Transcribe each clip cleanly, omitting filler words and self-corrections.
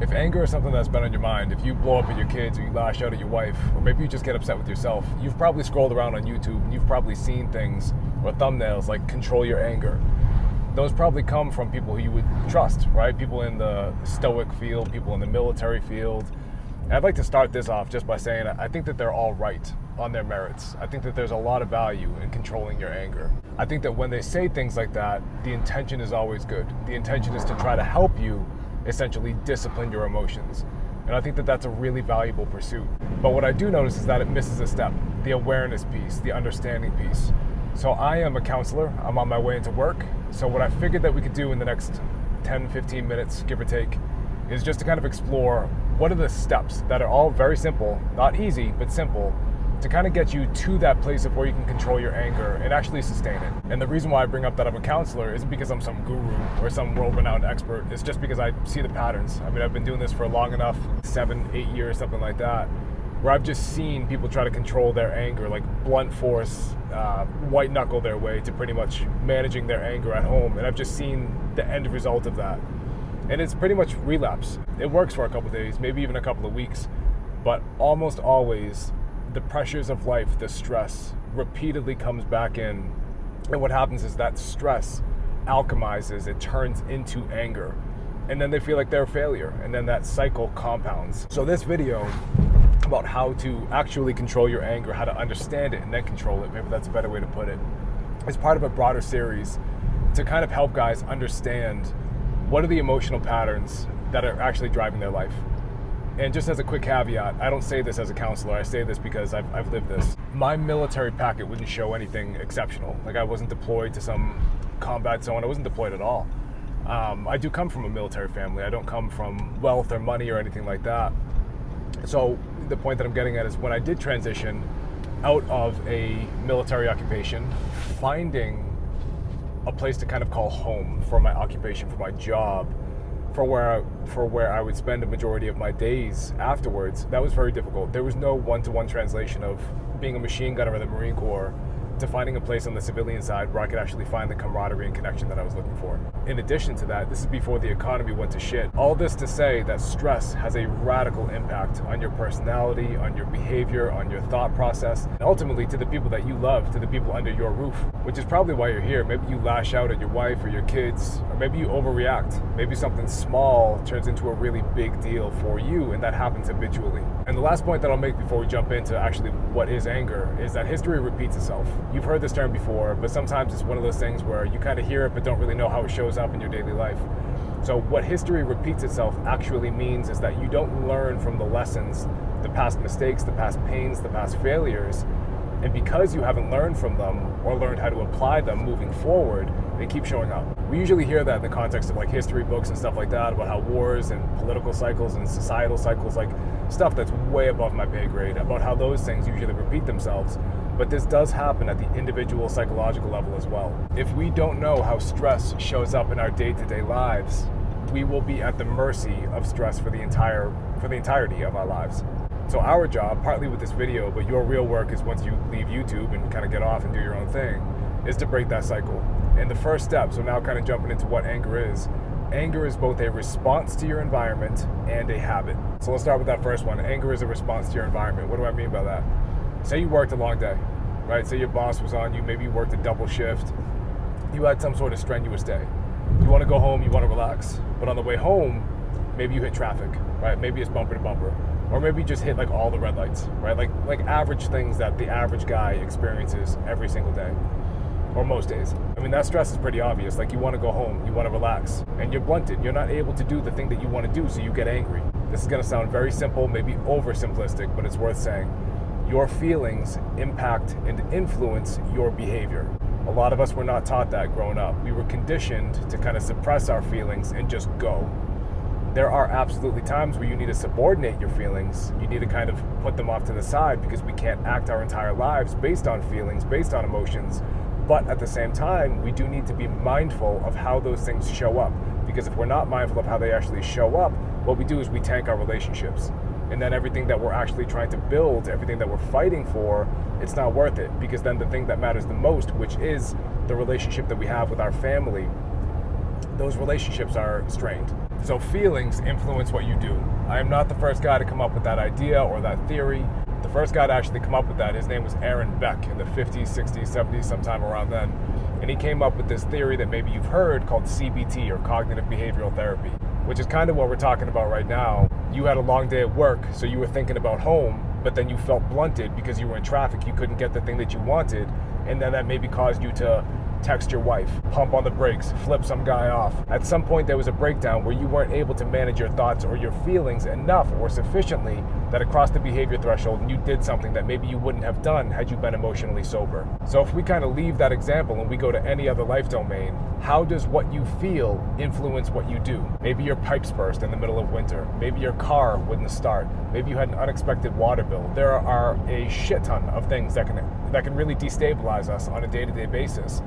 If anger is something that's been on your mind, if you blow up at your kids or you lash out at your wife, or maybe you just get upset with yourself, you've probably scrolled around on YouTube and you've probably seen things or thumbnails like control your anger. Those probably come from people who you would trust, right? People in the stoic field, people in the military field. And I'd like to start this off just by saying I think that they're all right on their merits. I think that there's a lot of value in controlling your anger. I think that when they say things like that, the intention is always good. The intention is to try to help you essentially discipline your emotions. And I think that that's a really valuable pursuit. But what I do notice is that it misses a step, the awareness piece, the understanding piece. So I am a counselor. I'm on my way into work. So what I figured that we could do in the next 10, 15 minutes, give or take, is just to kind of explore what are the steps that are all very simple, not easy, but simple, to kind of get you to that place of where you can control your anger and actually sustain it. And the reason why I bring up that I'm a counselor isn't because I'm some guru or some world-renowned expert. It's just because I see the patterns. I mean, I've been doing this for long enough, 7, 8 years, something like that, where I've just seen people try to control their anger, like blunt force, white knuckle their way to pretty much managing their anger at home. And I've just seen the end result of that. And it's pretty much relapse. It works for a couple of days, maybe even a couple of weeks, but almost always the pressures of life, the stress, repeatedly comes back in. And what happens is that stress alchemizes, it turns into anger. And then they feel like they're a failure. And then that cycle compounds. So this video about how to actually control your anger, how to understand it and then control it, maybe that's a better way to put it, is part of a broader series to kind of help guys understand what are the emotional patterns that are actually driving their life. And just as a quick caveat, I don't say this as a counselor, I say this because I've lived this. My military packet wouldn't show anything exceptional. Like I wasn't deployed to some combat zone, I wasn't deployed at all. I do come from a military family, I don't come from wealth or money or anything like that. So the point that I'm getting at is when I did transition out of a military occupation, finding a place to kind of call home for my occupation, for my job, for where I would spend a majority of my days afterwards, that was very difficult. There was no one-to-one translation of being a machine gunner in the Marine Corps to finding a place on the civilian side where I could actually find the camaraderie and connection that I was looking for. In addition to that, this is before the economy went to shit. All this to say that stress has a radical impact on your personality, on your behavior, on your thought process, and ultimately to the people that you love, to the people under your roof, which is probably why you're here. Maybe you lash out at your wife or your kids, or maybe you overreact. Maybe something small turns into a really big deal for you, and that happens habitually. And the last point that I'll make before we jump into actually what is anger is that history repeats itself. You've heard this term before, but sometimes it's one of those things where you kind of hear it but don't really know how it shows up in your daily life. So what history repeats itself actually means is that you don't learn from the lessons, the past mistakes, the past pains, the past failures, and because you haven't learned from them or learned how to apply them moving forward, they keep showing up. We usually hear that in the context of like history books and stuff like that, about how wars and political cycles and societal cycles, like stuff that's way above my pay grade, about how those things usually repeat themselves. But this does happen at the individual psychological level as well. If we don't know how stress shows up in our day-to-day lives, we will be at the mercy of stress for the entirety of our lives. So our job, partly with this video, but your real work is once you leave YouTube and kind of get off and do your own thing, is to break that cycle. And the first step, so now kind of jumping into what anger is both a response to your environment and a habit. So let's start with that first one. Anger is a response to your environment. What do I mean by that? Say you worked a long day, right? Say your boss was on you, maybe you worked a double shift. You had some sort of strenuous day. You want to go home, you want to relax. But on the way home, maybe you hit traffic, right? Maybe it's bumper to bumper. Or maybe you just hit like all the red lights, right? Like average things that the average guy experiences every single day. Or most days. I mean, that stress is pretty obvious. Like you want to go home, you want to relax, and you're blunted. You're not able to do the thing that you want to do, so you get angry. This is going to sound very simple, maybe oversimplistic, but it's worth saying. Your feelings impact and influence your behavior. A lot of us were not taught that growing up. We were conditioned to kind of suppress our feelings and just go. There are absolutely times where you need to subordinate your feelings. You need to kind of put them off to the side because we can't act our entire lives based on feelings, based on emotions. But at the same time, we do need to be mindful of how those things show up. Because if we're not mindful of how they actually show up, what we do is we tank our relationships. And then everything that we're actually trying to build, everything that we're fighting for, it's not worth it. Because then the thing that matters the most, which is the relationship that we have with our family, those relationships are strained. So feelings influence what you do. I am not the first guy to come up with that idea or that theory. The first guy to actually come up with that, his name was Aaron Beck in the 50s, 60s, 70s, sometime around then. And he came up with this theory that maybe you've heard called CBT, or cognitive behavioral therapy, which is kind of what we're talking about right now. You had a long day at work, so you were thinking about home, but then you felt blunted because you were in traffic, you couldn't get the thing that you wanted, and then that maybe caused you to text your wife, pump on the brakes, flip some guy off. At some point there was a breakdown where you weren't able to manage your thoughts or your feelings enough or sufficiently that it crossed the behavior threshold and you did something that maybe you wouldn't have done had you been emotionally sober. So if we kind of leave that example and we go to any other life domain, how does what you feel influence what you do? Maybe your pipes burst in the middle of winter. Maybe your car wouldn't start. Maybe you had an unexpected water bill. There are a shit ton of things that can really destabilize us on a day-to-day basis.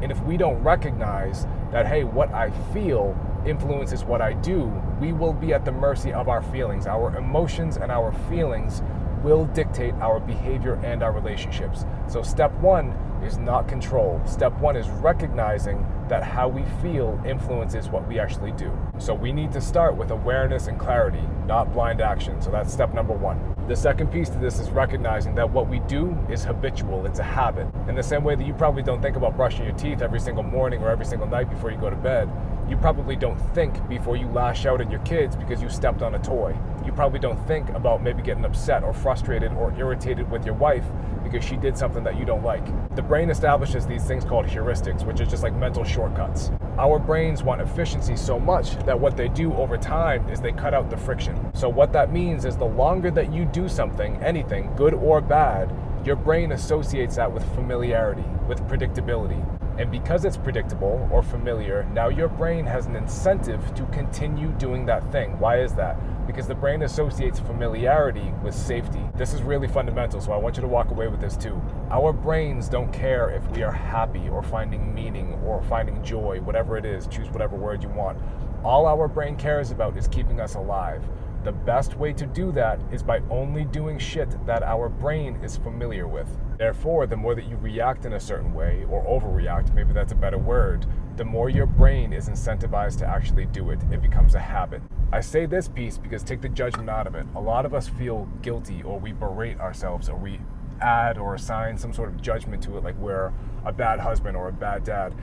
And if we don't recognize that, hey, what I feel influences what I do, we will be at the mercy of our feelings. Our emotions and our feelings will dictate our behavior and our relationships. So step one is not control. Step one is recognizing that how we feel influences what we actually do. So we need to start with awareness and clarity, not blind action. So that's step number one. The second piece to this is recognizing that what we do is habitual. It's a habit. In the same way that you probably don't think about brushing your teeth every single morning or every single night before you go to bed, you probably don't think before you lash out at your kids because you stepped on a toy. You probably don't think about maybe getting upset or frustrated or irritated with your wife because she did something that you don't like. The brain establishes these things called heuristics, which is just like mental shortcuts. Our brains want efficiency so much that what they do over time is they cut out the friction. So what that means is the longer that you do something, anything, good or bad, your brain associates that with familiarity, with predictability. And because it's predictable or familiar, now your brain has an incentive to continue doing that thing. Why is that? Because the brain associates familiarity with safety. This is really fundamental, so I want you to walk away with this too. Our brains don't care if we are happy or finding meaning or finding joy, whatever it is, choose whatever word you want. All our brain cares about is keeping us alive. The best way to do that is by only doing shit that our brain is familiar with. Therefore, the more that you react in a certain way, or overreact, maybe that's a better word, the more your brain is incentivized to actually do it. It becomes a habit. I say this piece because take the judgment out of it. A lot of us feel guilty, or we berate ourselves, or we add or assign some sort of judgment to it, like we're a bad husband or a bad dad.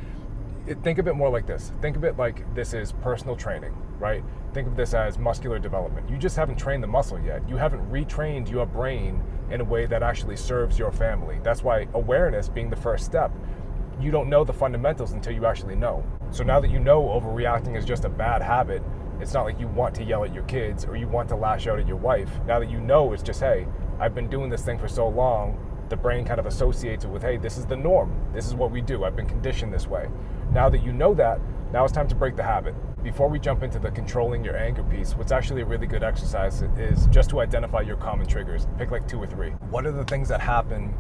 Think of it more like this. Think of it like this is personal training, right? Think of this as muscular development. You just haven't trained the muscle yet. You haven't retrained your brain in a way that actually serves your family. That's why awareness being the first step, you don't know the fundamentals until you actually know. So now that you know overreacting is just a bad habit, it's not like you want to yell at your kids or you want to lash out at your wife. Now that you know, it's just, hey, I've been doing this thing for so long, the brain kind of associates it with, hey, this is the norm. This is what we do. I've been conditioned this way. Now that you know that, now it's time to break the habit. Before we jump into the controlling your anger piece, what's actually a really good exercise is just to identify your common triggers. Pick like 2 or 3. What are the things that happen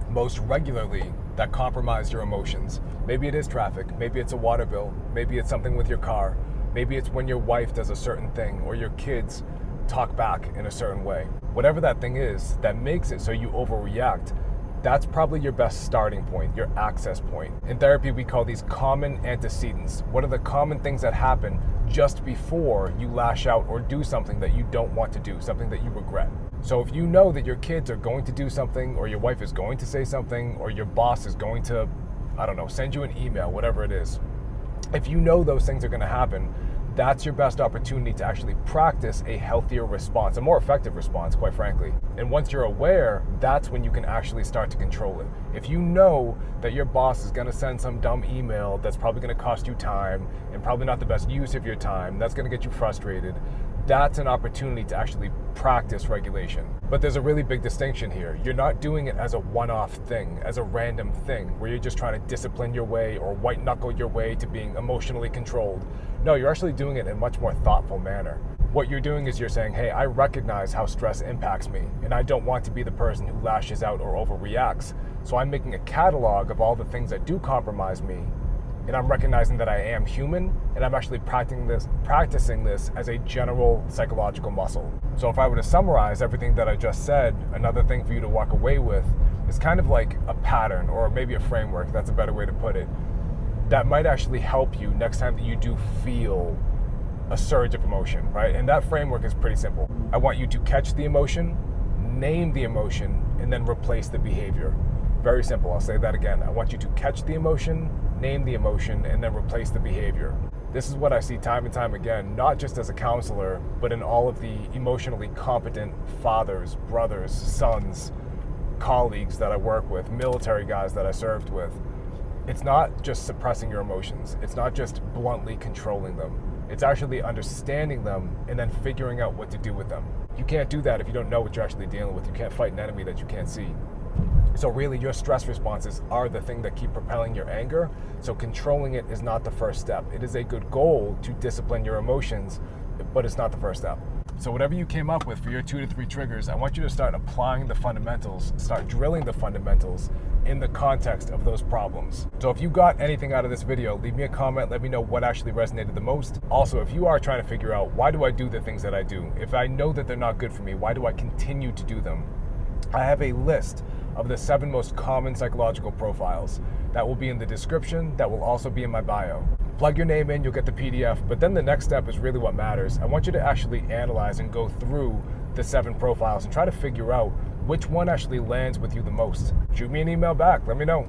most regularly that compromise your emotions? Maybe it is traffic. Maybe it's a water bill. Maybe it's something with your car. Maybe it's when your wife does a certain thing or your kids talk back in a certain way. Whatever that thing is that makes it so you overreact, that's probably your best starting point, your access point. In therapy, we call these common antecedents. What are the common things that happen just before you lash out or do something that you don't want to do, something that you regret? So if you know that your kids are going to do something, or your wife is going to say something, or your boss is going to, I don't know, send you an email, whatever it is, if you know those things are going to happen, that's your best opportunity to actually practice a healthier response, a more effective response, quite frankly. And once you're aware, that's when you can actually start to control it. If you know that your boss is going to send some dumb email that's probably going to cost you time and probably not the best use of your time, that's going to get you frustrated, that's an opportunity to actually practice regulation. But there's a really big distinction here. You're not doing it as a one-off thing, as a random thing, where you're just trying to discipline your way or white-knuckle your way to being emotionally controlled. No, you're actually doing it in a much more thoughtful manner. What you're doing is you're saying, hey, I recognize how stress impacts me, and I don't want to be the person who lashes out or overreacts. So I'm making a catalog of all the things that do compromise me, and I'm recognizing that I am human, and I'm actually practicing this as a general psychological muscle. So if I were to summarize everything that I just said, another thing for you to walk away with is kind of like a pattern, or maybe a framework, that's a better way to put it, that might actually help you next time that you do feel a surge of emotion, right? And that framework is pretty simple. I want you to catch the emotion, name the emotion, and then replace the behavior. Very simple. I'll say that again. I want you to catch the emotion, name the emotion, and then replace the behavior. This is what I see time and time again, not just as a counselor, but in all of the emotionally competent fathers, brothers, sons, colleagues that I work with, military guys that I served with. It's not just suppressing your emotions. It's not just bluntly controlling them. It's actually understanding them and then figuring out what to do with them. You can't do that if you don't know what you're actually dealing with. You can't fight an enemy that you can't see. So really, your stress responses are the thing that keep propelling your anger. So controlling it is not the first step. It is a good goal to discipline your emotions, but it's not the first step. So whatever you came up with for your 2 to 3 triggers, I want you to start applying the fundamentals, start drilling the fundamentals in the context of those problems. So if you got anything out of this video, leave me a comment, let me know what actually resonated the most. Also, if you are trying to figure out, why do I do the things that I do? If I know that they're not good for me, why do I continue to do them? I have a list of the 7 most common psychological profiles. That will be in the description, that will also be in my bio. Plug your name in, you'll get the PDF, but then the next step is really what matters. I want you to actually analyze and go through the 7 profiles and try to figure out which one actually lands with you the most. Shoot me an email back, let me know.